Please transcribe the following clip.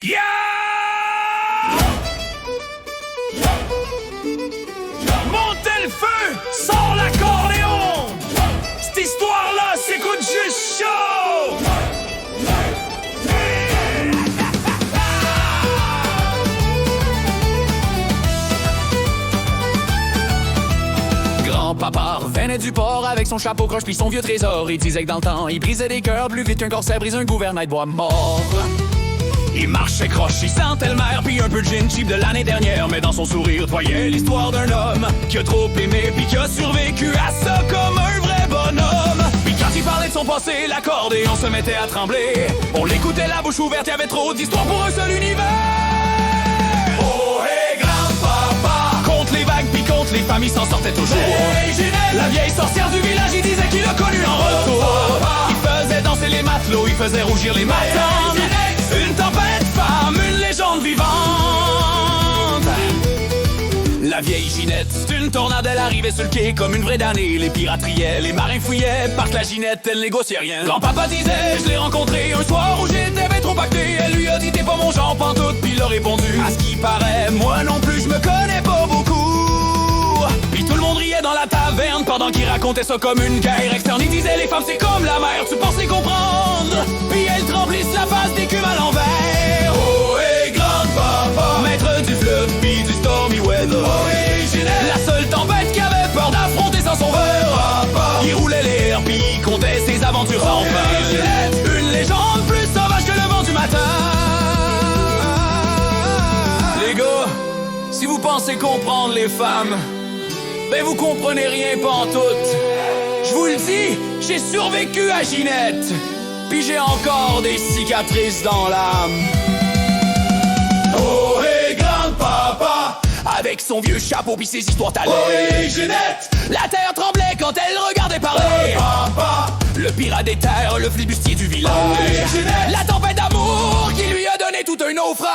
Yeah! Montez le feu, sors l'accordéon. Cette histoire-là s'écoute juste chaud. Grand-papa revenait du port avec son chapeau croche pis son vieux trésor. Il disait que dans le temps, il brisait des cœurs plus vite qu'un corset brise un gouvernail de bois mort. Il marchait croche, il sentait le maire pis un peu de gin cheap de l'année dernière. Mais dans son sourire, voyait l'histoire d'un homme qui a trop aimé pis qui a survécu à ça comme un vrai bonhomme. Pis quand il parlait de son passé, l'accordéon se mettait à trembler. On l'écoutait la bouche ouverte, y'avait trop d'histoires pour un seul univers. Oh hey grand-papa, contre les vagues pis contre les familles s'en sortait toujours. Hey Ginette, la vieille sorcière du village, il disait qu'il l'a connu en retour. Il faisait danser les matelots, il faisait rougir les matins. Une tempête femme, une légende vivante. La vieille Ginette, c'est une tornade, elle arrivait sur le quai comme une vraie damnée. Les pirates riaient, les marins fouillaient, parce que la Ginette, elle négociait rien. Grand-papa disait, je l'ai rencontré un soir où j'étais bien trop pacté. Elle lui a dit, t'es pas mon genre pantoute, puis il a répondu, à ce qui paraît, moi non plus, je me connais pas beaucoup. Puis tout le monde riait dans la taverne pendant qu'il racontait ça comme une guerre externe. Il disait, les femmes c'est comme la mer, tu penses les comprendre. Puis elles tremblissent la face d'écume à l'envers. Oh hey grand-papa, maître du fleuve pis du stormy weather. Oh hey Ginette, la seule tempête qui avait peur d'affronter sans son verre. Il roulait l'air pis il comptait ses aventures sans fin. Une légende plus sauvage que le vent du matin. Les gars, si vous pensez comprendre les femmes, ben vous comprenez rien pantoute. Je vous le dis, j'ai survécu à Ginette, puis j'ai encore des cicatrices dans l'âme. Oh hey grand-papa, avec son vieux chapeau pis ses histoires t'allais. Oh hey Ginette, la terre tremblait quand elle regardait parler. Oh papa, le pirate des terres, le flibustier du village. Oh hey Ginette, la tempête d'amour qui lui a donné tout un naufrage.